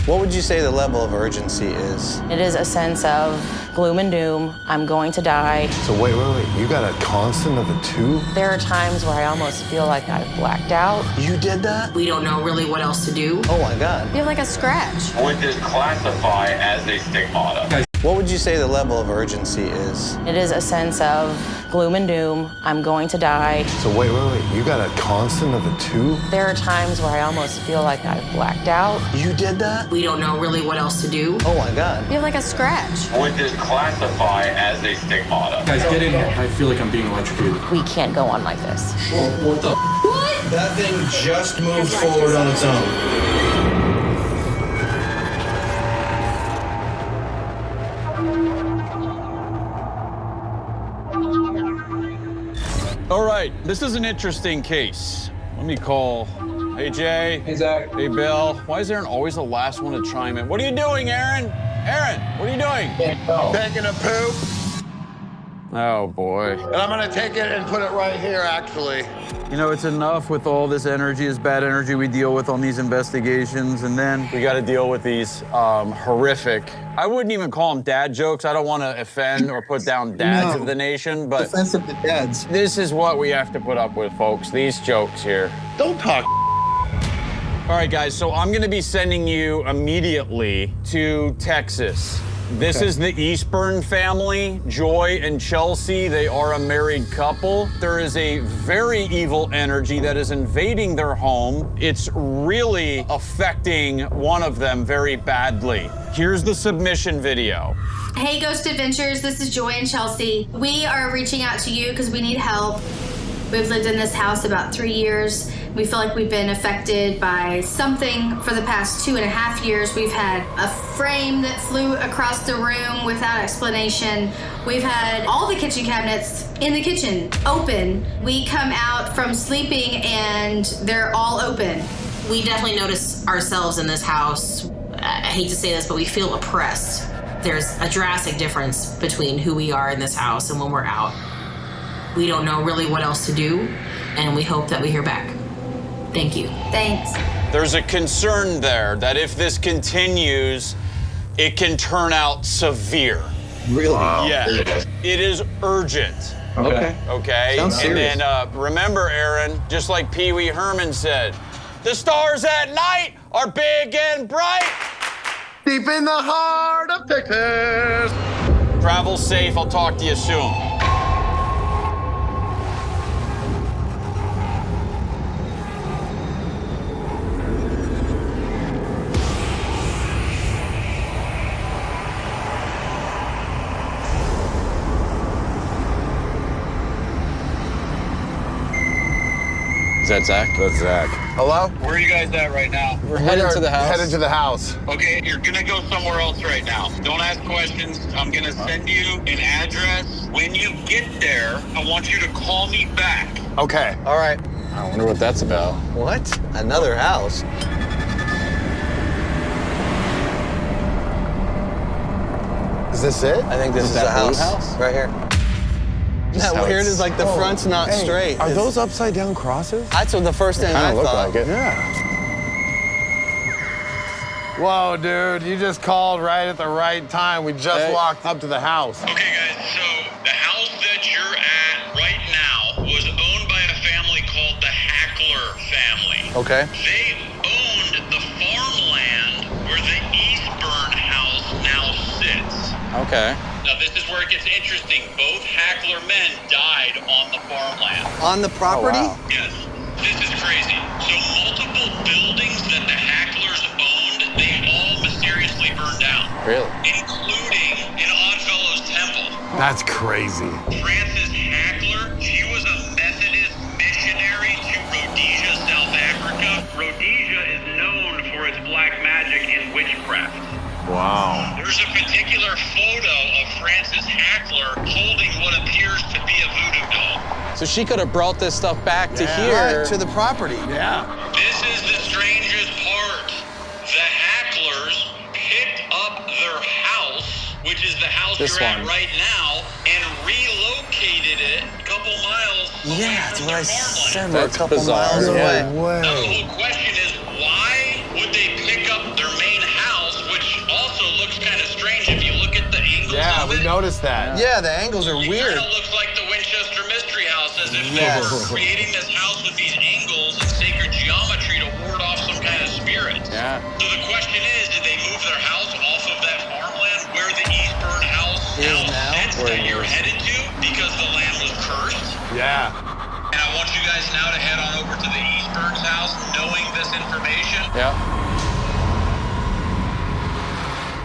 What would you say the level of urgency is? It is a sense of gloom and doom. I'm going to die. So wait. You got a constant of a 2? There are times where I almost feel like I've blacked out. You did that? We don't know really what else to do. Oh my God. You have like a scratch. Would this classify as a stigmata? What would you say the level of urgency is? It is a sense of gloom and doom. I'm going to die. So wait. You got a constant of a 2? There are times where I almost feel like I've blacked out. You did that? We don't know really what else to do. Oh my God. You have like a scratch. Would this classify as a stigmata? Guys, get in here. I feel like I'm being electrocuted. We can't go on like this. What the? What? That thing just moved forward on its own. All right, this is an interesting case. Let me call. Hey, Jay. Hey, Zach. Hey, Bill. Why is Aaron always the last one to chime in? What are you doing, Aaron? Aaron, what are you doing? Taking a poop, Oh, boy. and I'm gonna take it and put it right here, actually. You know, it's enough with all this energy, this bad energy we deal with on these investigations, and then we got to deal with these horrific, I wouldn't even call them dad jokes. I don't want to offend or put down dads of the nation, but Offensive to dads. this is what we have to put up with, folks, these jokes here. Don't talk. All right, guys, so I'm gonna be sending you immediately to Texas. This is the Eastburn family, Joy and Chelsea. They are a married couple. There is a very evil energy that is invading their home. It's really affecting one of them very badly. Here's the submission video. Hey, Ghost Adventures, this is Joy and Chelsea. We are reaching out to you because we need help. We've lived in this house about 3 years. We feel like we've been affected by something for the past 2.5 years. We've had a frame that flew across the room without explanation. We've had all the kitchen cabinets in the kitchen open. We come out from sleeping and they're all open. We definitely notice ourselves in this house. I hate to say this, but we feel oppressed. There's a drastic difference between who we are in this house and when we're out. We don't know really what else to do, and we hope that we hear back. Thank you. Thanks. There's a concern there that if this continues, it can turn out severe. Really? Yeah, it is urgent. Okay. Okay? Sounds and serious. then remember, Aaron, just like Pee Wee Herman said, the stars at night are big and bright. Deep in the heart of Texas. Travel safe. I'll talk to you soon. Is that Zach? That's Zach. Hello? Where are you guys at right now? We're headed to the house. Headed to the house. Okay, you're gonna go somewhere else right now. Don't ask questions. I'm gonna send you an address. When you get there, I want you to call me back. Okay. All right. I wonder what that's about. What? Another house? Is this it? I think this is that a blue house. house? Right here. Isn't that weird? It's like the front's not Hey, straight. Are It's- those upside down crosses? That's what the first thing I Kind of look thought. like it. Yeah. Whoa, dude, you just called right at the right time. We just Hey. walked up to the house. Okay, guys, so the house that you're at right now was owned by a family called the Hackler family. Okay. They owned the farmland where the Eastburn house now sits. Okay. Now, this is where it gets interesting. Both Hackler men died on the farmland. On the property? wow. Yes, this is crazy. So multiple buildings that the Hacklers owned, they all mysteriously burned down, Really? including an Oddfellows temple. That's crazy. Frances Hackler, she was a Methodist missionary to Rhodesia, South Africa. Rhodesia is known for its black magic and witchcraft. Wow. There's a particular photo of Frances Hackler holding what appears to be a voodoo doll. So she could have brought this stuff back to here. Right, to the property. Yeah. This is the strangest part. The Hacklers picked up their house, which is the house This you're at one. right now, and relocated it a couple miles away Yeah, that's from what I their farmland. said. We're a That's couple bizarre. miles Yeah. away. Now the whole question is, why would they pick up their main house Yeah, of we it. noticed that. Yeah, the angles are It weird. kind of looks like the Winchester Mystery House, as if Yes. they were creating this house with these angles and sacred geometry to ward off some kind of spirit. Yeah. So the question is, did they move their house off of that farmland where the Eastburn house now sits that you're headed to because the land was cursed? Yeah. And I want you guys now to head on over to the Eastburn's house, knowing this information. Yeah.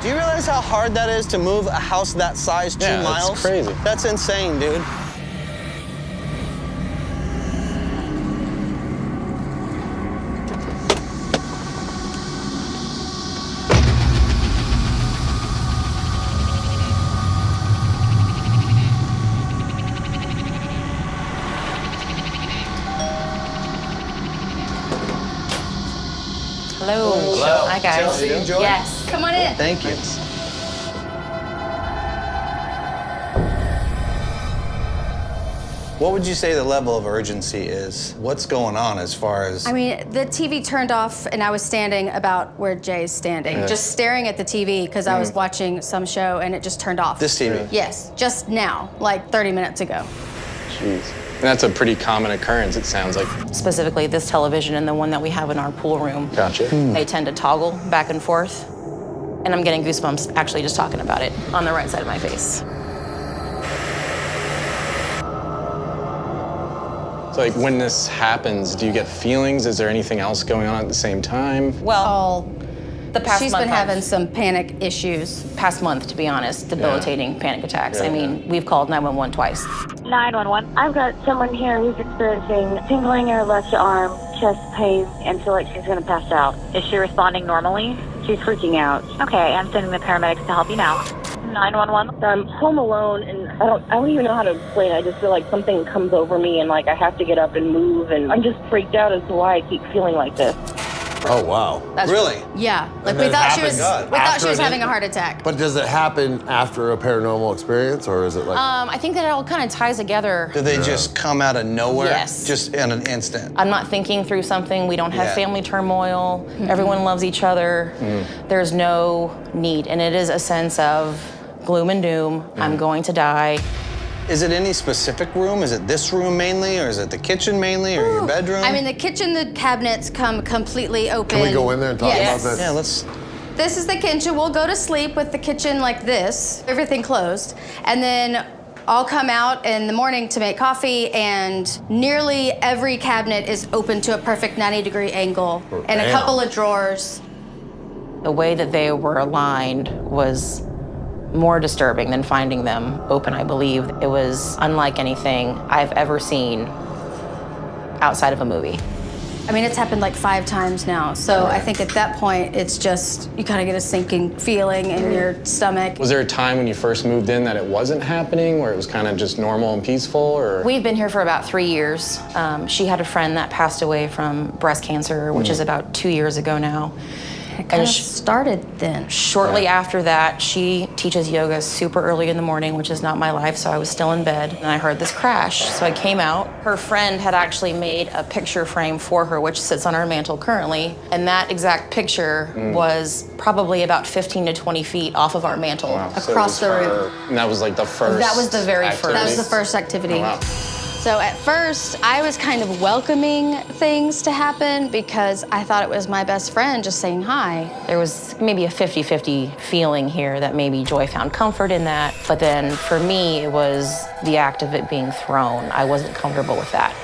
Do you realize how hard that is to move a house that size 2 Yeah, miles? that's crazy. That's insane, dude. Hello. Hello. Hi, guys. Chelsea, Joy? Yes. Come on in. Thank you. What would you say the level of urgency is? What's going on as far as... I mean, the TV turned off and I was standing about where Jay's standing, just staring at the TV because I was watching some show and it just turned off. This TV? Yes, just now, like 30 minutes ago. Jeez. And that's a pretty common occurrence, it sounds like. Specifically, this television and the one that we have in our pool room. Gotcha. They tend to toggle back and forth. And I'm getting goosebumps actually just talking about it on the right side of my face. So, like, when this happens, do you get feelings? Is there anything else going on at the same time? Well, the past She's month been having some panic issues. past month, to be honest, debilitating panic attacks. I mean, we've called 911 twice. 911. I've got someone here who's experiencing tingling in her left arm, chest pain, and feel like she's going to pass out. Is she responding normally? She's freaking out. Okay, I'm sending the paramedics to help you now. 911. I'm home alone, and I don't even know how to explain it. I just feel like something comes over me, and like I have to get up and move, and I'm just freaked out as to why I keep feeling like this. Oh, wow. That's Really? Yeah, like And we then thought it she was. happened We thought after she was an having a heart attack. But does it happen after a paranormal experience, or is it like... I think that it all kind of ties together. Do they just come out of nowhere? Yes. Just in an instant? I'm not thinking through something. We don't have Yeah. family turmoil. Everyone loves each other. There's no need. And it is a sense of gloom and doom. I'm going to die. Is it any specific room? Is it this room mainly, or is it the kitchen mainly, or your bedroom? I mean, the kitchen, the cabinets come completely open. Can we go in there and talk Yes. about that? Yeah, let's... This is the kitchen. We'll go to sleep with the kitchen like this, everything closed. And then I'll come out in the morning to make coffee, and nearly every cabinet is open to a perfect 90-degree angle, and a Damn. couple of drawers. The way that they were aligned was more disturbing than finding them open, I believe. It was unlike anything I've ever seen outside of a movie. I mean, it's happened like 5 times now. So I think at that point, it's just, you kind of get a sinking feeling in your stomach. Was there a time when you first moved in that it wasn't happening, where it was kind of just normal and peaceful, or? We've been here for about 3 years. She had a friend that passed away from breast cancer, which is about 2 years ago now. It kind of started then. Shortly after that, she teaches yoga super early in the morning, which is not my life, so I was still in bed, and I heard this crash. So I came out. Her friend had actually made a picture frame for her, which sits on our mantle currently, and that exact picture was probably about 15 to 20 feet off of our mantle. Wow. So it Across was the room. her- And that was like the first. That was the very activity? That was the first activity. Oh, wow. So at first, I was kind of welcoming things to happen because I thought it was my best friend just saying hi. There was maybe a 50-50 feeling here that maybe Joy found comfort in that, but then for me, it was the act of it being thrown. I wasn't comfortable with that.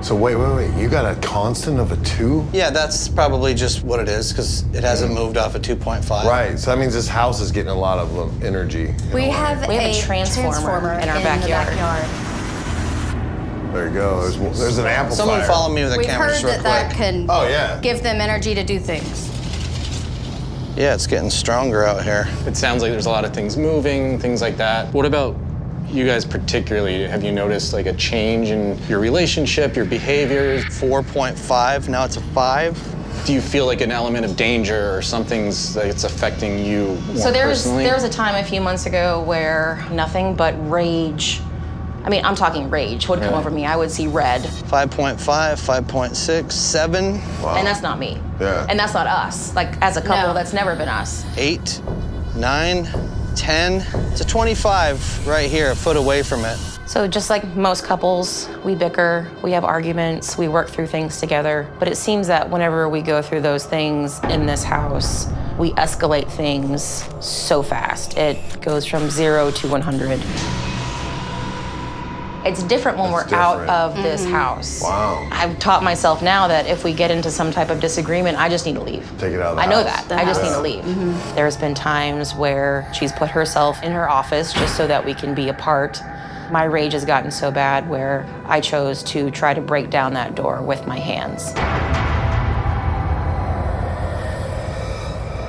So wait. You got a constant of a 2? Yeah, that's probably just what it is, because it hasn't moved off a 2.5. Right, so that means this house is getting a lot of energy. We have a transformer in our backyard. There you go, there's an amplifier. Someone follow me with a We've camera heard real that that quick. can Oh, yeah. give them energy to do things. Yeah, it's getting stronger out here. It sounds like there's a lot of things moving, things like that. What about you guys particularly? Have you noticed like a change in your relationship, your behaviors? 4.5, now it's a 5. Do you feel like an element of danger or something's that's affecting you more So there personally? was a time a few months ago where nothing but rage. I mean, I'm talking rage would come over me. I would see red. 5.5, 5.6, 7. Wow. And that's not me. Yeah. And that's not us. Like, as a couple, that's never been us. 8, 9, 10. It's a 25 right here, a foot away from it. So just like most couples, we bicker, we have arguments, we work through things together. But it seems that whenever we go through those things in this house, we escalate things so fast. It goes from 0 to 100. It's different when we're out of this house. Wow. I've taught myself now that if we get into some type of disagreement, I just need to leave. Take it out of the I know house. that. I just need to leave. There's been times where she's put herself in her office just so that we can be apart. My rage has gotten so bad where I chose to try to break down that door with my hands.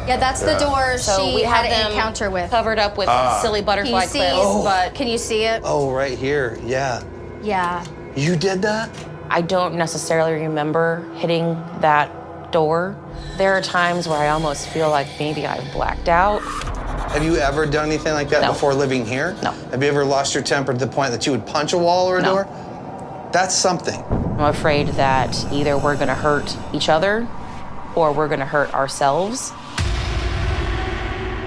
Yeah, that's the door So she we had have an them encounter with. Covered up with silly butterfly Can you see? clips, but Can you see it? Oh, right here, yeah. Yeah. You did that? I don't necessarily remember hitting that door. There are times where I almost feel like maybe I've blacked out. Have you ever done anything like that No. before living here? No. Have you ever lost your temper to the point that you would punch a wall or a No. door? That's something. I'm afraid that either we're gonna hurt each other or we're gonna hurt ourselves.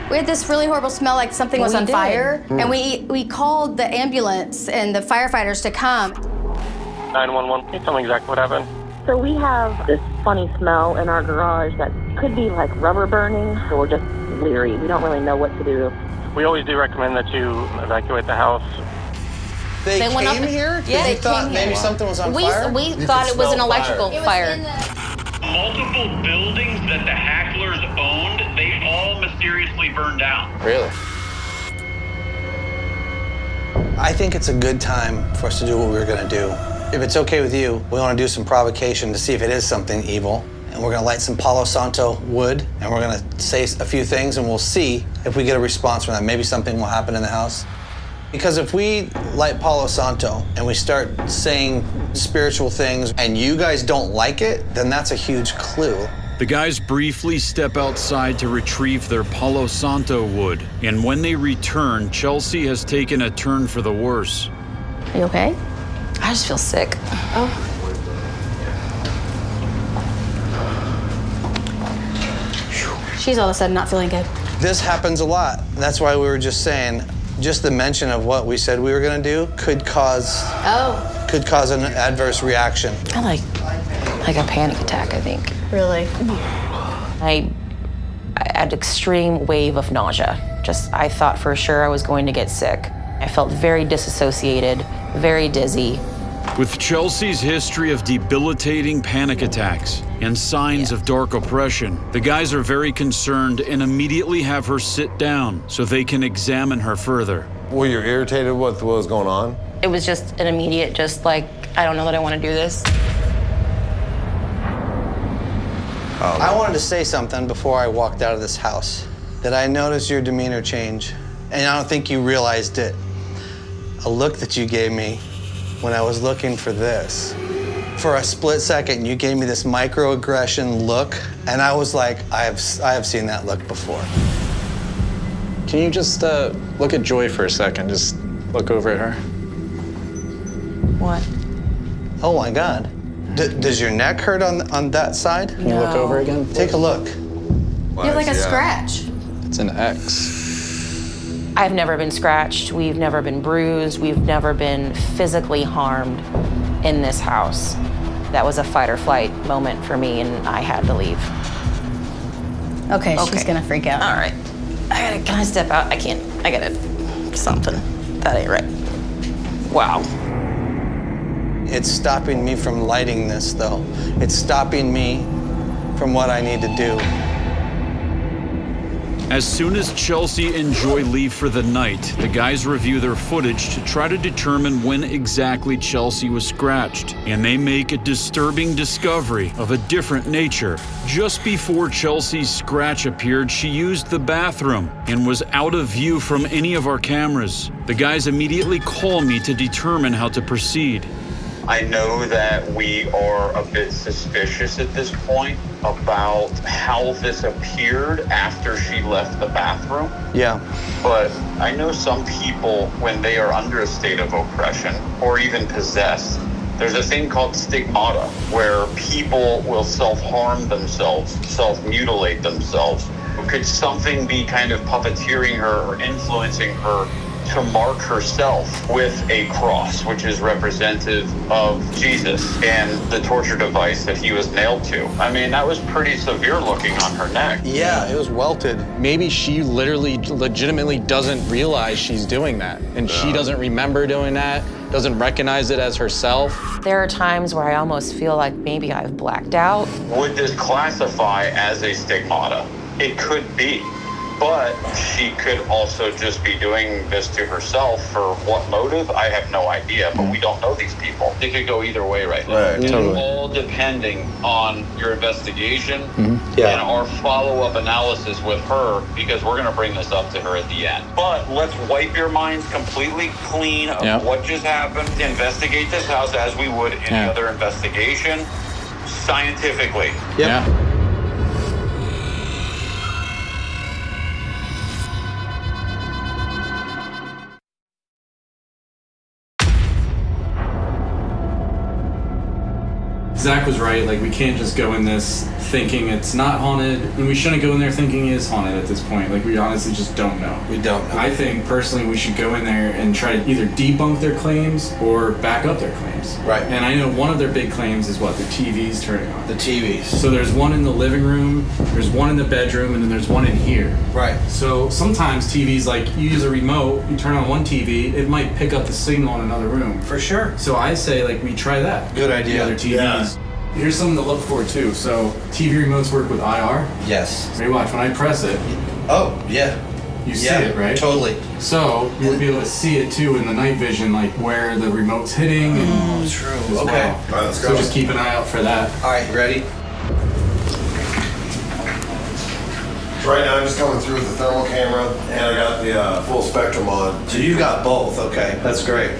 We had this really horrible smell like something was We on did. fire. And we called the ambulance and the firefighters to come. 911, can you tell me exactly what happened? So we have this funny smell in our garage that could be like rubber burning, so we're just leery. We don't really know what to do. We always do recommend that you evacuate the house. They went up came here? Yeah, They they thought came maybe here. something was on We fire? thought it was an electrical It was fire. in the- Multiple buildings that the Hacklers owned, they all mysteriously burned down. Really? I think it's a good time for us to do what we were gonna do. If it's okay with you, we wanna do some provocation to see if it is something evil. And we're gonna light some Palo Santo wood, and we're gonna say a few things, and we'll see if we get a response from that. Maybe something will happen in the house. Because if we light Palo Santo and we start saying spiritual things and you guys don't like it, then that's a huge clue. The guys briefly step outside to retrieve their Palo Santo wood, and when they return, Chelsea has taken a turn for the worse. Are you okay? I just feel sick. Oh. She's all of a sudden not feeling good. This happens a lot. That's why we were just saying, just the mention of what we said we were gonna do could cause an adverse reaction. I like a panic attack, I think. Really? I had extreme wave of nausea. I thought for sure I was going to get sick. I felt very disassociated, very dizzy. With Chelsea's history of debilitating panic attacks and signs of dark oppression, the guys are very concerned and immediately have her sit down so they can examine her further. Were you irritated with what was going on? It was just an immediate, I don't know that I want to do this. I wanted to say something before I walked out of this house, that I noticed your demeanor change, and I don't think you realized it. A look that you gave me when I was looking for this. For a split second, you gave me this microaggression look, and I was like, I have seen that look before. Can you just look at Joy for a second? Just look over at her. What? Oh my God. Does your neck hurt on that side? Can you look over again? Take a look. You have like a scratch. It's an X. I've never been scratched. We've never been bruised. We've never been physically harmed in this house. That was a fight or flight moment for me, and I had to leave. Okay, she's gonna freak out. All right. Can I step out? I can't. I gotta, something. That ain't right. Wow. It's stopping me from lighting this, though. It's stopping me from what I need to do. As soon as Chelsea and Joy leave for the night, the guys review their footage to try to determine when exactly Chelsea was scratched. And they make a disturbing discovery of a different nature. Just before Chelsea's scratch appeared, she used the bathroom and was out of view from any of our cameras. The guys immediately call me to determine how to proceed. I know that we are a bit suspicious at this point about how this appeared after she left the bathroom. Yeah. But I know some people, when they are under a state of oppression or even possessed, there's a thing called stigmata, where people will self-harm themselves, self-mutilate themselves. Could something be kind of puppeteering her or influencing her to mark herself with a cross, which is representative of Jesus and the torture device that he was nailed to? I mean, that was pretty severe looking on her neck. Yeah, it was welted. Maybe she legitimately doesn't realize she's doing that, and she doesn't remember doing that, doesn't recognize it as herself. There are times where I almost feel like maybe I've blacked out. Would this classify as a stigmata? It could be. But she could also just be doing this to herself. For what motive? I have no idea, but we don't know these people. It could go either way right now. Right, Totally. All depending on your investigation and our follow-up analysis with her, because we're gonna bring this up to her at the end. But let's wipe your minds completely clean of what just happened. Investigate this house as we would any other investigation, scientifically. Yeah. Zach was right, like we can't just go in this thinking it's not haunted, and we shouldn't go in there thinking it is haunted at this point. Like we honestly just don't know. We don't know. I think personally we should go in there and try to either debunk their claims or back up their claims. Right. And I know one of their big claims is what? The TV's turning on. The TVs. So there's one in the living room, there's one in the bedroom, and then there's one in here. Right. So sometimes TVs, like you use a remote, you turn on one TV, it might pick up the signal in another room. For sure. So I say like we try that. Good idea. The other TVs. Yeah. Here's something to look for too. So TV remotes work with IR. Yes. Maybe watch when I press it. Oh, yeah. You see it, right? Totally. So you'll be able to see it too in the night vision, like where the remote's hitting. And true. as Okay. well. All right, let's So go. just keep an eye out for that. All right, ready? Right now, I'm just coming through with the thermal camera, and I got the full spectrum on. So you've got both. Okay, that's great.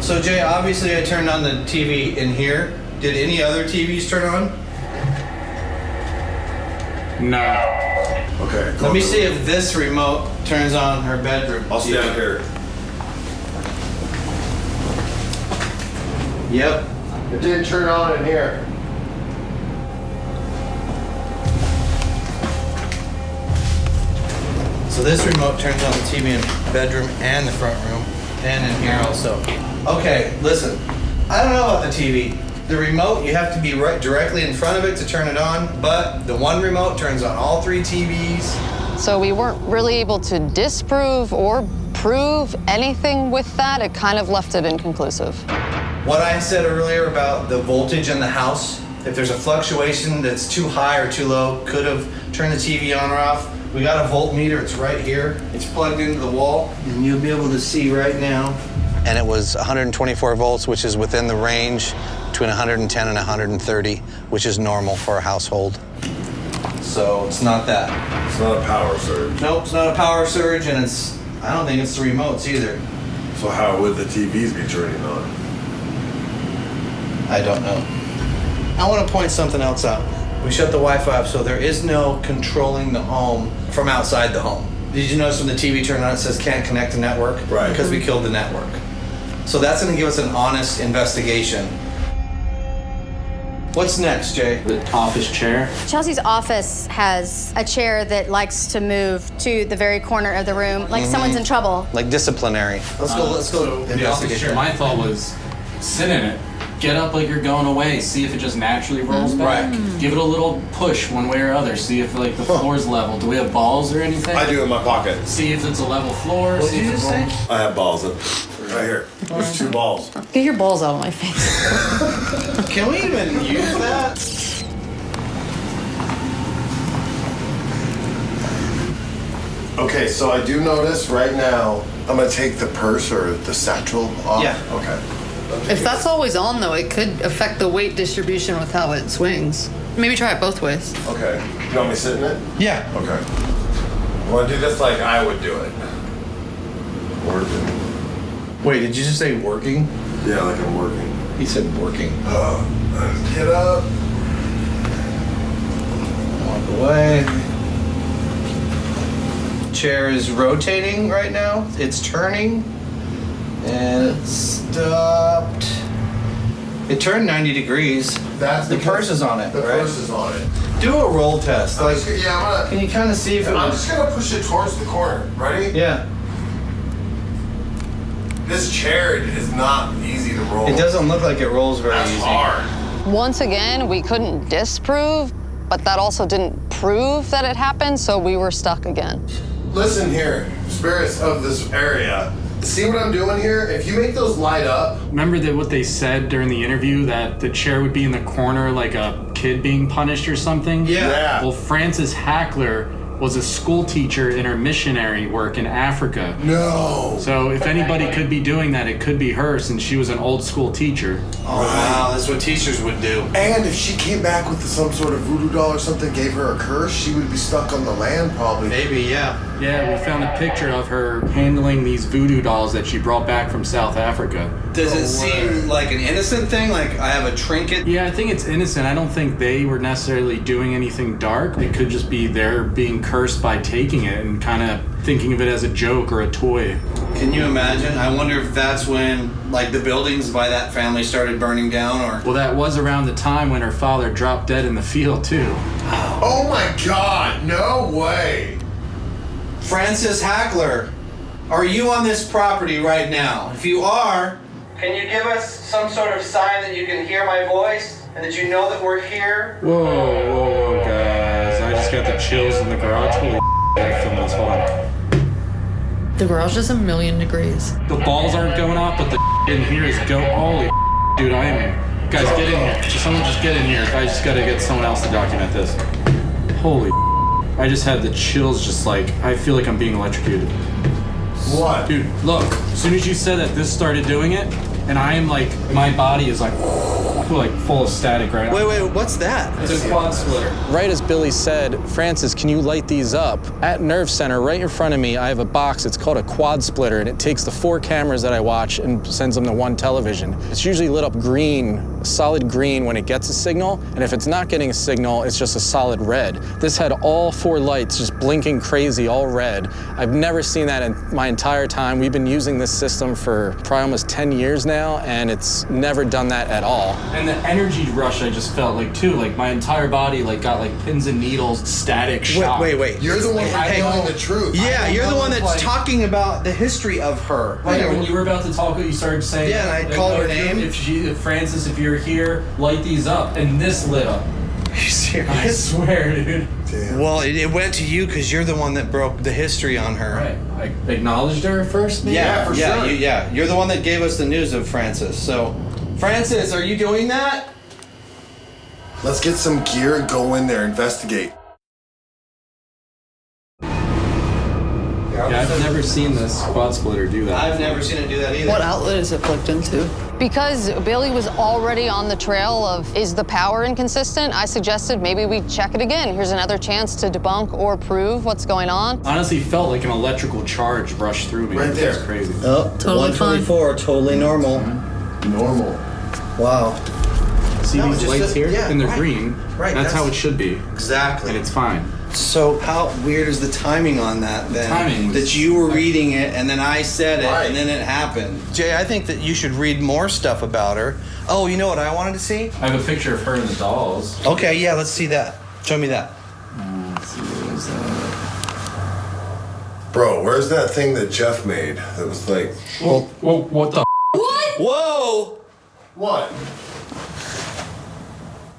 So Jay, obviously I turned on the TV in here. Did any other TVs turn on? No. Okay. Let me see if this remote turns on her bedroom. I'll stand here. Yep. It didn't turn on in here. So this remote turns on the TV in the bedroom and the front room, and in here also. Okay, listen. I don't know about the TV. The remote, you have to be right directly in front of it to turn it on, but the one remote turns on all three TVs. So we weren't really able to disprove or prove anything with that. It kind of left it inconclusive. What I said earlier about the voltage in the house, if there's a fluctuation that's too high or too low, could have turned the TV on or off. We got a voltmeter, it's right here. It's plugged into the wall, and you'll be able to see right now. And it was 124 volts, which is within the range between 110 and 130, which is normal for a household. So it's not that. It's not a power surge. Nope, it's not a power surge, and I don't think it's the remotes either. So how would the TVs be turning on? I don't know. I want to point something else out. We shut the Wi-Fi off, so there is no controlling the home from outside the home. Did you notice when the TV turned on, it says can't connect to network? Right. Because we killed the network. So that's going to give us an honest investigation. What's next, Jay? The office chair. Chelsea's office has a chair that likes to move to the very corner of the room, like someone's in trouble. Like disciplinary. Let's go. So the office chair, my thought was sit in it, get up like you're going away, see if it just naturally rolls back. Right. Give it a little push one way or other, see if like the floor's level. Do we have balls or anything? I do in my pocket. See if it's a level floor. What see did if you it's say? I have balls right here. There's 2 balls. Get your balls out of my face. Can we even use that? Okay, so I do notice right now, I'm gonna take the purse or the satchel off. Yeah. Okay. If that's always on, though, it could affect the weight distribution with how it swings. Maybe try it both ways. Okay. You want me to sit in it? Yeah. Okay. I want to do this like I would do it. Wait, did you just say working? Yeah, like I'm working. He said working. Get up. Walk away. Chair is rotating right now. It's turning. And it stopped. It turned 90 degrees. That's the purse is on it, The right? purse is on it. Do a roll test. I'm just gonna, can you kind of see if it I'm was... just gonna push it towards the corner. Ready? Yeah. This chair is not easy to roll. It doesn't look like it rolls very easy. That's hard. Once again, we couldn't disprove, but that also didn't prove that it happened, so we were stuck again. Listen here, spirits of this area. See what I'm doing here? If you make those light up. Remember that what they said during the interview, that the chair would be in the corner like a kid being punished or something? Yeah. Well, Frances Hackler was a school teacher in her missionary work in Africa. No. So if anybody could be doing that, it could be her, since she was an old school teacher. Oh, wow, that's what teachers would do. And if she came back with some sort of voodoo doll or something, gave her a curse, she would be stuck on the land probably. Maybe, yeah. Yeah, we found a picture of her handling these voodoo dolls that she brought back from South Africa. Does it seem like an innocent thing? Like I have a trinket? Yeah, I think it's innocent. I don't think they were necessarily doing anything dark. It could just be they're being cursed by taking it and kind of thinking of it as a joke or a toy. Can you imagine? I wonder if that's when, like, the buildings by that family started burning down, or... Well, that was around the time when her father dropped dead in the field, too. Oh my God, no way. Frances Hackler, are you on this property right now? If you are, can you give us some sort of sign that you can hear my voice and that you know that we're here? Whoa, guys. I just got the chills in the garage. Holy I gotta film this. Hold on. The garage is 1,000,000 degrees. The balls aren't going off, but the in here is go. Holy dude, I am. Guys, get in here. Someone just get in here. I just gotta get someone else to document this. Holy I just had the chills, just like, I feel like I'm being electrocuted. What? Dude, look, as soon as you said that, this started doing it, and I am like, my body is like full of static right now. Wait, what's that? It's a quad splitter. Right as Billy said, Francis, can you light these up? At Nerve Center, right in front of me, I have a box. It's called a quad splitter, and it takes the 4 cameras that I watch and sends them to one television. It's usually lit up green, a solid green when it gets a signal, and if it's not getting a signal, it's just a solid red. This had all 4 lights just blinking crazy, all red. I've never seen that in my entire time. We've been using this system for probably almost 10 years now, and it's never done that at all. And the energy rush I just felt like too, like my entire body like got like pins and needles, static shock. Wait. You're the one telling the truth. Yeah, you're the one that's talking about the history of her. Right, when you were about to talk, you started saying, yeah, and I called her name. If Francis, if you're here, light these up, and this lit up. Are you serious? I swear, dude. Damn. Well, it went to you because you're the one that broke the history on her. Right. I acknowledged her first, maybe? Yeah, for sure. You're the one that gave us the news of Francis. So, Francis, are you doing that? Let's get some gear and go in there, investigate. Yeah, I've never seen this quad splitter do that. I've never seen it do that either. What outlet is it plugged into? Because Billy was already on the trail of, is the power inconsistent? I suggested maybe we check it again. Here's another chance to debunk or prove what's going on. Honestly, felt like an electrical charge rushed through me. Right there. It's crazy. Oh, Totally 124, totally normal. Normal. Wow. See No, these just lights here? yeah, And they're right. green. Right, That's how it should be. Exactly. And it's fine. So how weird is the timing on that then? Timing was- that you were reading it and then I said it Right. and then it happened. Jay, I think that you should read more stuff about her. Oh, you know what I wanted to see? I have a picture of her and the dolls. Okay, yeah, let's see that. Show me that. Let's see, what is that? Bro, where's that thing that Jeff made that was like... Whoa, what the? Whoa! What?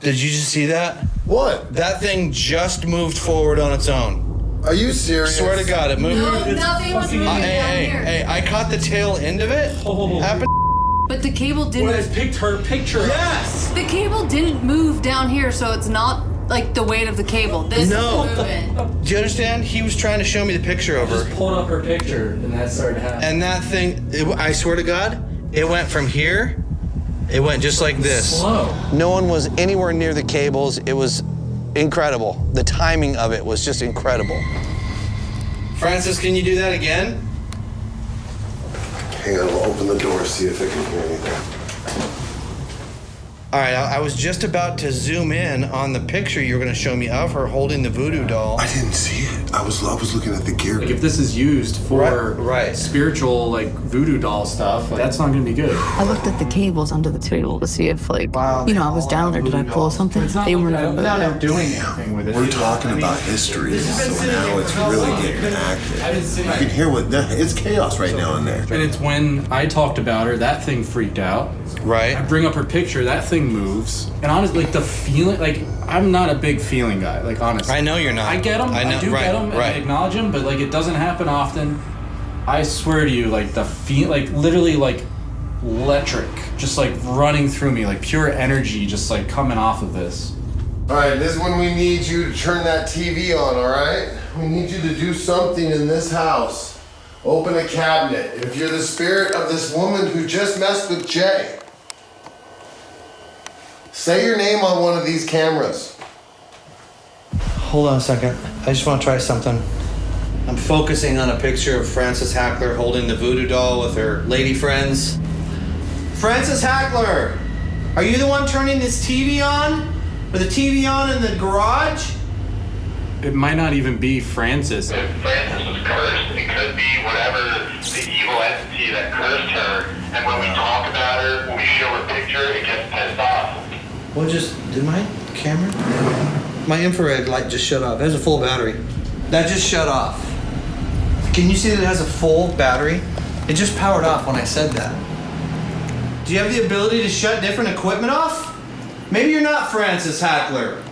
Did you just see that? What? That thing just moved forward on its own. Are you serious? Swear to God, it moved. Nothing was moving down here. Hey, I caught the tail end of it. Happened. But the cable When I didn't. picked her picture up. Yes! The cable didn't move down here, so it's not like the weight of the cable. This No. is moving. Do you understand? He was trying to show me the picture of her. Just pulled up her picture and that started happening. And that thing, I swear to God, it went from here, it went just like this. Slow. No one was anywhere near the cables. It was incredible. The timing of it was just incredible. Francis, can you do that again? Hang on, we'll open the door, see if I can hear anything. All right, I was just about to zoom in on the picture you were going to show me of her holding the voodoo doll. I didn't see it. I was looking at the gear. Like if this is used for spiritual like voodoo doll stuff, like, that's not gonna be good. I looked at the cables under the table to see if I was down there. Did I pull something? They were not doing anything with it. We're talking about history, so now it's really getting active. You can hear it's chaos right now in there. And it's when I talked about her, that thing freaked out. Right. I bring up her picture, that thing moves. And honestly, like the feeling, like I'm not a big feeling guy, like honestly. I know you're not. I get them, I do get them, and I acknowledge them, but like it doesn't happen often. I swear to you, like the feel, like literally like electric, just like running through me, like pure energy just like coming off of this. All right, this is when we need you to turn that TV on, all right? We need you to do something in this house. Open a cabinet. If you're the spirit of this woman who just messed with Jay, say your name on one of these cameras. Hold on a second. I just want to try something. I'm focusing on a picture of Frances Hackler holding the voodoo doll with her lady friends. Frances Hackler! Are you the one turning this TV on? Or the TV on in the garage? It might not even be Frances. If Frances was cursed, it could be whatever the evil entity that cursed her. And when we talk about her, when we show her picture, it gets pissed off. Well, did my camera? My infrared light just shut off. It has a full battery. That just shut off. Can you see that it has a full battery? It just powered off when I said that. Do you have the ability to shut different equipment off? Maybe you're not Frances Hackler.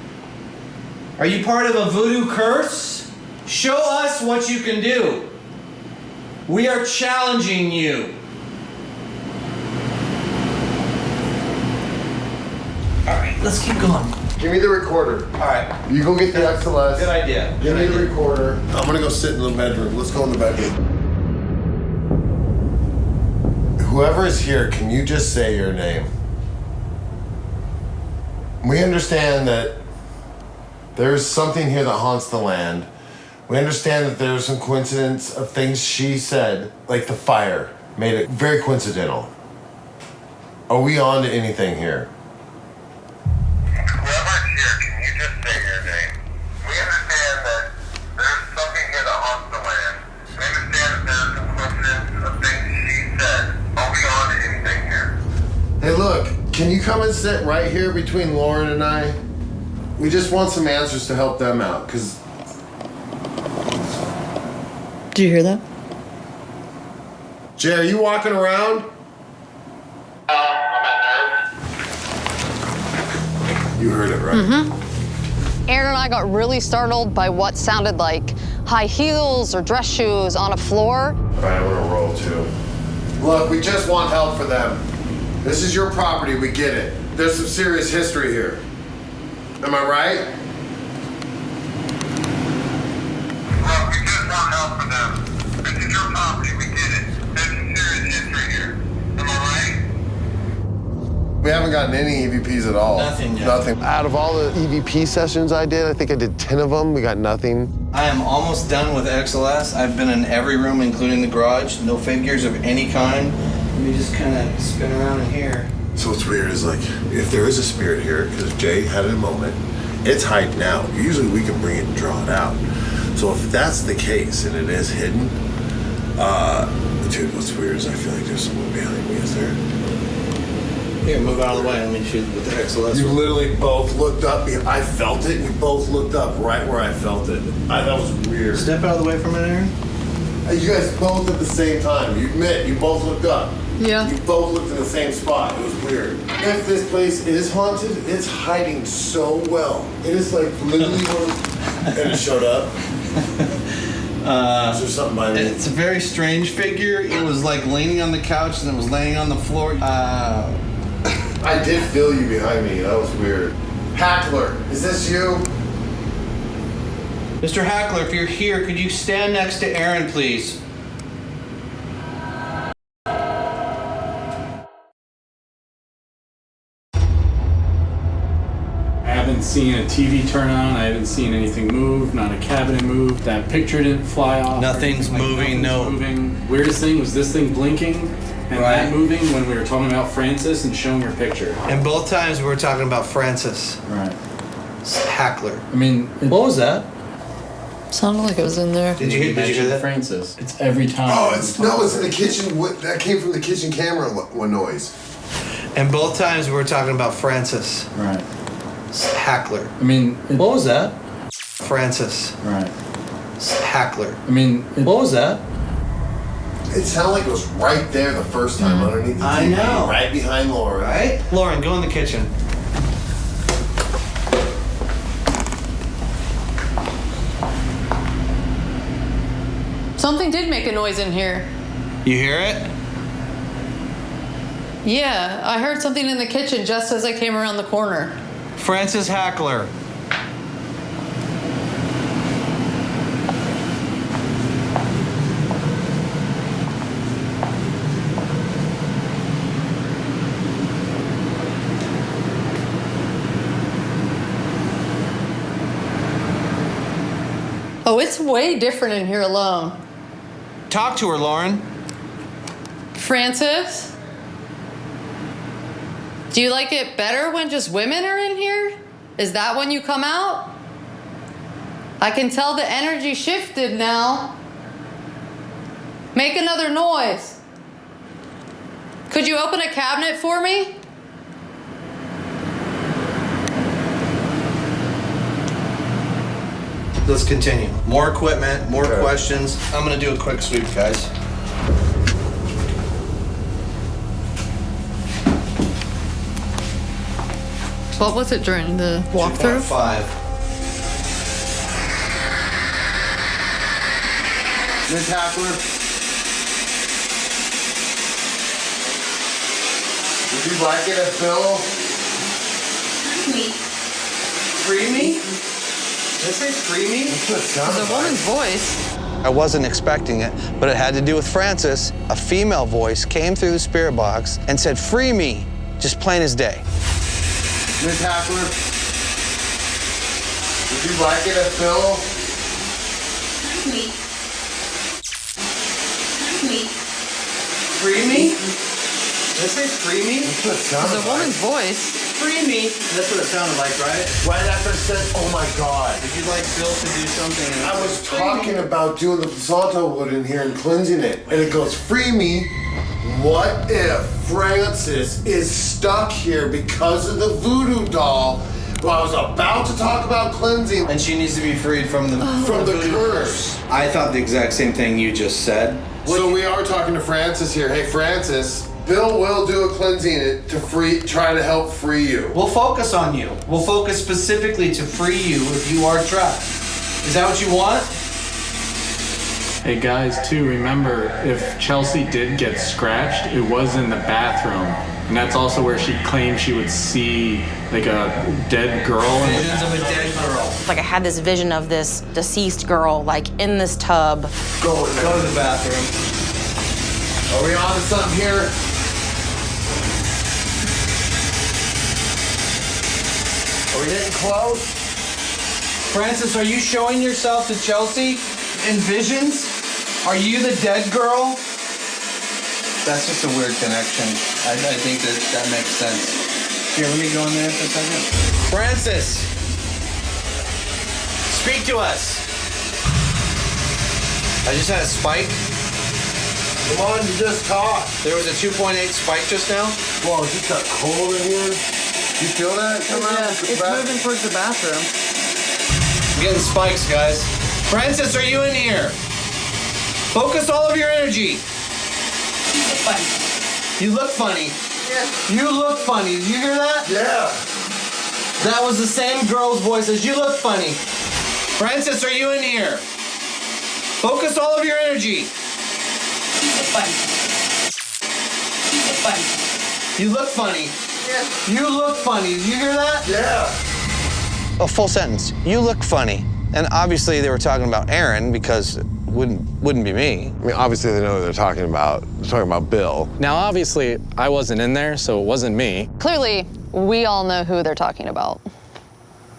Are you part of a voodoo curse? Show us what you can do. We are challenging you. All right, let's keep going. Give me the recorder. All right. You go get the XLS. Good idea. Give me the recorder. I'm gonna go sit in the bedroom. Let's go in the bedroom. Whoever is here, can you just say your name? We understand that there's something here that haunts the land. We understand that there's some coincidence of things she said, like the fire, made it very coincidental. Are we on to anything here? Whoever's here, can you just say your name? We understand that there's something here that haunts the land. We understand that there's some coincidence of things she said. Are we on to anything here? Hey, look, can you come and sit right here between Lauren and I? We just want some answers to help them out, because... Did you hear that? Jay, are you walking around? I'm at Nerve. You heard it, right? Mm-hmm. Aaron and I got really startled by what sounded like high heels or dress shoes on a floor. All right, we're gonna roll too. Look, we just want help for them. This is your property, we get it. There's some serious history here. Am I right? Look, we just want help for them. This is your property, we get it. There's some serious history here. Am I right? We haven't gotten any EVPs at all. Nothing yet. Nothing. Out of all the EVP sessions I did, I think I did 10 of them. We got nothing. I am almost done with XLS. I've been in every room, including the garage. No figures of any kind. Let me just kind of spin around in here. So what's weird is, like, if there is a spirit here, because Jay had a moment, it's hiding out. Usually we can bring it and draw it out. So if that's the case and it is hidden, dude, what's weird is I feel like there's someone behind me. Is there? Here, move out of the way. Let me shoot with the XLS. You literally both looked up. I felt it. You both looked up right where I felt it. That was weird. Step out of the way from it, Aaron. You guys both at the same time. You admit, you both looked up. Yeah. You both looked in the same spot. It was weird. If this place is haunted, it's hiding so well. It is like literally and it showed up. Is there something by me? It's a very strange figure. It was like leaning on the couch and it was laying on the floor. I did feel you behind me. That was weird. Hackler, is this you? Mr. Hackler, if you're here, could you stand next to Aaron, please? I have haven't seen a TV turn on. I haven't seen anything move, not a cabinet move. That picture didn't fly off. Nothing's moving, nothing's moving. Weirdest thing was this thing blinking and that moving when we were talking about Francis and showing her picture. And both times we were talking about Francis. Right. Hackler. I mean, what was that? Sounded like it was in there. Did you hear that? Francis. It's every time. Oh, it's in the kitchen. That came from the kitchen camera. One noise. And both times we were talking about Francis. Right. Hackler. I mean, what was that? Francis. Right. Hackler. I mean, what was that? It sounded like it was right there the first time underneath the TV. I know. Right behind Lauren. Right? Lauren, go in the kitchen. Something did make a noise in here. You hear it? Yeah, I heard something in the kitchen just as I came around the corner. Francis Hackler. Oh, it's way different in here alone. Talk to her, Lauren. Francis? Do you like it better when just women are in here? Is that when you come out? I can tell the energy shifted now. Make another noise. Could you open a cabinet for me? Let's continue. More equipment, more questions. I'm gonna do a quick sweep, guys. What was it during the walkthrough? 5. Miss Hackler. Would you like it if Bill? Free me? Did I say free me? It's a woman's voice. I wasn't expecting it, but it had to do with Francis. A female voice came through the spirit box and said, "Free me," just plain as day. Miss Hackler. Would you like it if Bill? Free me? Did I say free me? It's a woman's voice. Free me. That's what it sounded like, right? Right after I said, oh my God. Did you like Bill to do something? I was talking about doing the Santo wood in here and cleansing it. And it goes, free me. What if Francis is stuck here because of the voodoo doll? Well, I was about to talk about cleansing. And she needs to be freed from the curse. I thought the exact same thing you just said. So we are talking to Francis here. Hey, Francis, Bill will do a cleansing to try to help free you. We'll focus on you. We'll focus specifically to free you if you are trapped. Is that what you want? Hey guys, too, remember, if Chelsea did get scratched, it was in the bathroom. And that's also where she claimed she would see like a dead girl. Visions of a dead girl. Like I had this vision of this deceased girl, like in this tub. Go to the bathroom. Are we on to something here? Are we getting close? Francis, are you showing yourself to Chelsea in visions? Are you the dead girl? That's just a weird connection. I think that makes sense. Here, let me go in there for a second. Francis! Speak to us! I just had a spike. Come on, you just talk. There was a 2.8 spike just now. Whoa, is it got cold in here? You feel that? Come on. It's moving towards the bathroom. I'm getting spikes, guys. Francis, are you in here? Focus all of your energy. You look funny. Yeah. You look funny. Did you hear that? Yeah. That was the same girl's voice as you look funny. Francis, are you in here? Focus all of your energy. You look funny. Yeah. You look funny. Did you hear that? Yeah. A full sentence. You look funny. And obviously they were talking about Aaron because it wouldn't be me. I mean, obviously they know what they're talking about. They're talking about Bill. Now, obviously, I wasn't in there, so it wasn't me. Clearly, we all know who they're talking about. Now, obviously, I wasn't in there, so it wasn't me. Clearly, we all know who they're talking about. We all know who they're talking about. Clearly, we all know who they're talking about. Clearly, we all know who they're talking about.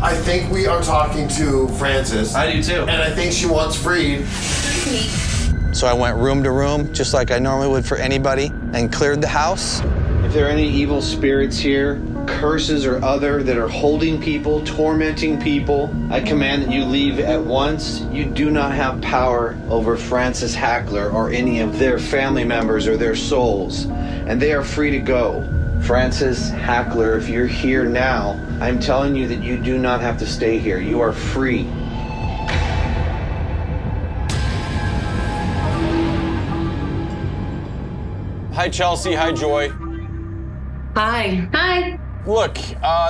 I think we are talking to Francis. I do too. And I think she wants freed. So I went room to room, just like I normally would for anybody, and cleared the house. If there are any evil spirits here, curses or other that are holding people, tormenting people, I command that you leave at once. You do not have power over Francis Hackler or any of their family members or their souls, and they are free to go. Francis Hackler, if you're here now, I'm telling you that you do not have to stay here. You are free. Hi, Chelsea. Hi, Joy. Hi. Hi. Look,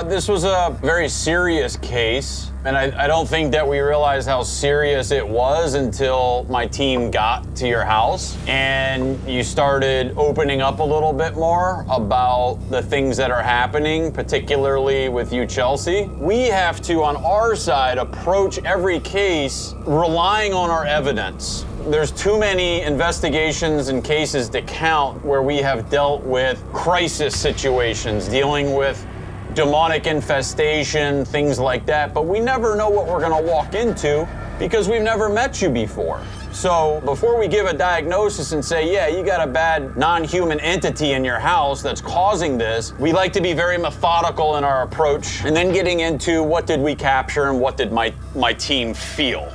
this was a very serious case, and I don't think that we realized how serious it was until my team got to your house and you started opening up a little bit more about the things that are happening, particularly with you, Chelsea. We have to, on our side, approach every case relying on our evidence. There's too many investigations and cases to count where we have dealt with crisis situations, dealing with demonic infestation, things like that, but we never know what we're gonna walk into because we've never met you before. So before we give a diagnosis and say, yeah, you got a bad non-human entity in your house that's causing this, we like to be very methodical in our approach and then getting into what did we capture and what did my team feel.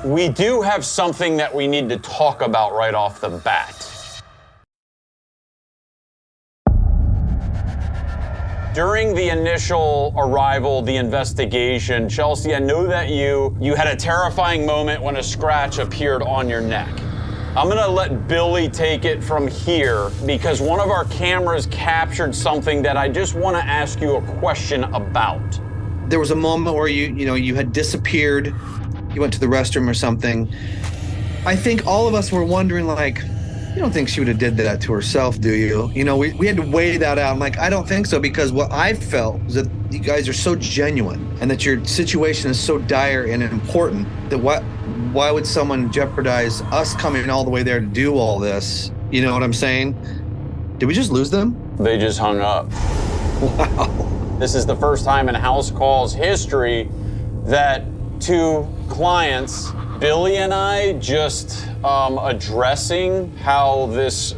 We do have something that we need to talk about right off the bat. During the initial arrival, the investigation, Chelsea, I know that you had a terrifying moment when a scratch appeared on your neck. I'm gonna let Billy take it from here because one of our cameras captured something that I just wanna ask you a question about. There was a moment where you had disappeared. You went to the restroom or something. I think all of us were wondering, like, you don't think she would have did that to herself, do you? You know, we had to weigh that out. I'm like, I don't think so, because what I felt was that you guys are so genuine and that your situation is so dire and important that why would someone jeopardize us coming all the way there to do all this? You know what I'm saying? Did we just lose them? They just hung up. Wow. This is the first time in House Call's history that two clients, Billy and I, just addressing how this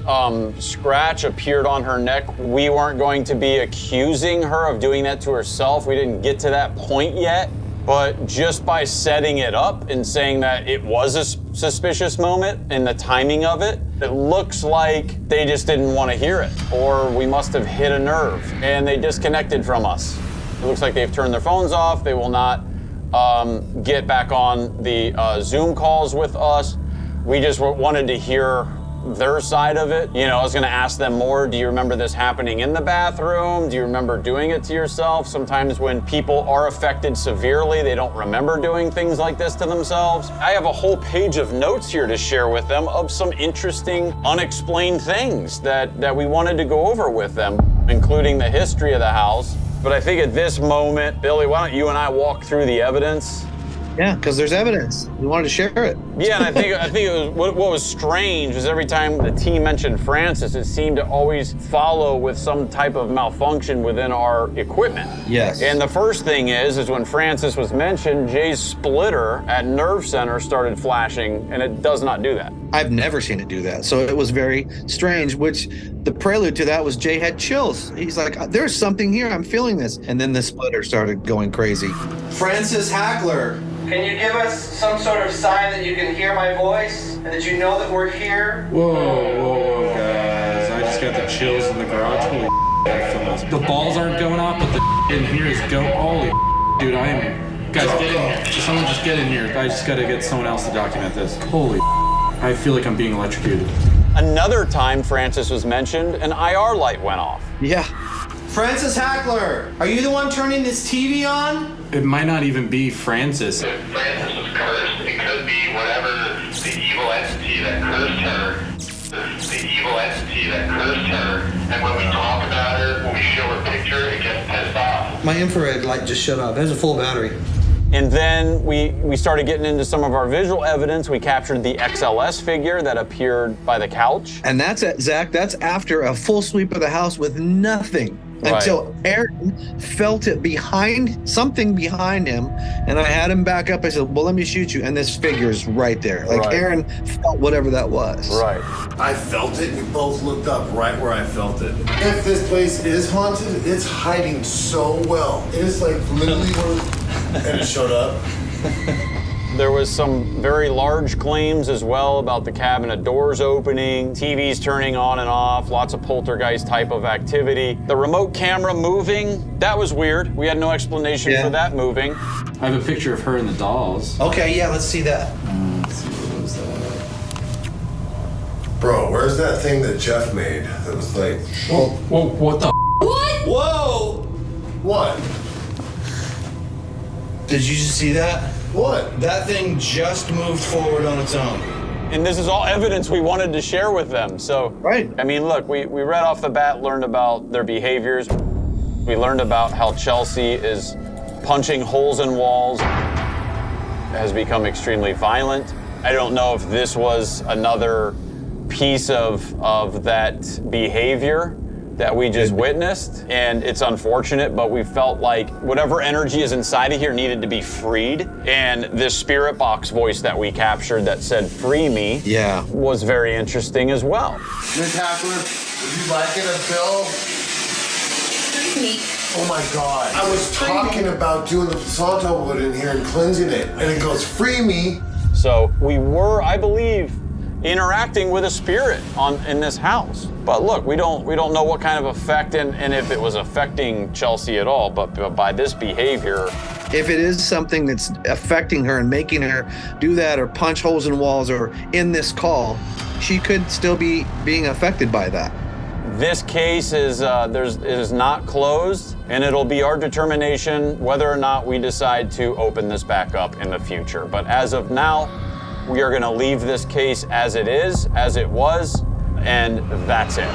scratch appeared on her neck. We weren't going to be accusing her of doing that to herself. We didn't get to that point yet. But just by setting it up and saying that it was a suspicious moment and the timing of it, it looks like they just didn't want to hear it, or we must have hit a nerve and they disconnected from us. It looks like they've turned their phones off. They will not get back on the Zoom calls with us. We just wanted to hear their side of it. You know, I was gonna ask them more. Do you remember this happening in the bathroom? Do you remember doing it to yourself? Sometimes when people are affected severely, they don't remember doing things like this to themselves. I have a whole page of notes here to share with them of some interesting, unexplained things that we wanted to go over with them, including the history of the house. But I think at this moment, Billy, why don't you and I walk through the evidence? Yeah, because there's evidence. We wanted to share it. Yeah, and I think it was what was strange was every time the team mentioned Francis, it seemed to always follow with some type of malfunction within our equipment. Yes. And the first thing is when Francis was mentioned, Jay's splitter at Nerve Center started flashing, and it does not do that. I've never seen it do that. So it was very strange, which the prelude to that was Jay had chills. He's like, there's something here, I'm feeling this. And then the splitter started going crazy. Francis Hackler. Can you give us some sort of sign that you can hear my voice and that you know that we're here? Whoa, guys. I just got the chills in the garage. Holy I feel this. The balls aren't going off, but the in here is go. Holy dude, I am. Guys, get in here. Someone just get in here. I just gotta get someone else to document this. Holy I feel like I'm being electrocuted. Another time Francis was mentioned, an IR light went off. Yeah. Francis Hackler, are you the one turning this TV on? It might not even be Francis. If Francis was cursed, it could be whatever the evil entity that cursed her. The evil entity that cursed her. And when we talk about her, when we show her picture, it gets pissed off. My infrared light just shut off. It has a full battery. And then we started getting into some of our visual evidence. We captured the XLS figure that appeared by the couch. And that's, Zach, that's after a full sweep of the house with nothing. until Aaron felt it something behind him, and I had him back up. I said, well, let me shoot you. And this figure is right there. Like Aaron felt whatever that was. Right. I felt it. You both looked up right where I felt it. If this place is haunted, it's hiding so well. It is like literally and it showed up. There was some very large claims as well about the cabinet doors opening, TVs turning on and off, lots of poltergeist type of activity. The remote camera moving, that was weird. We had no explanation for that moving. I have a picture of her and the dolls. Okay, yeah, let's see that. Let's see, what was that? Bro, where's that thing that Jeff made that was like... Whoa, what the What? Whoa! What? Did you just see that? What? That thing just moved forward on its own. And this is all evidence we wanted to share with them. So, I mean, look, we right off the bat learned about their behaviors. We learned about how Chelsea is punching holes in walls, has become extremely violent. I don't know if this was another piece of that behavior that we just witnessed, and it's unfortunate, but we felt like whatever energy is inside of here needed to be freed, and this spirit box voice that we captured that said, "Free me," was very interesting as well. Miss Hackler, would you like it a bill? Free me. Oh my God. I was talking about doing the Santo wood in here and cleansing it, and it goes, free me. So we were, I believe, interacting with a spirit in this house. But look, we don't know what kind of effect and if it was affecting Chelsea at all, but by this behavior. If it is something that's affecting her and making her do that or punch holes in walls or in this call, she could still be being affected by that. This case is not closed, and it'll be our determination whether or not we decide to open this back up in the future. But as of now, we are going to leave this case as it is, as it was, and that's it.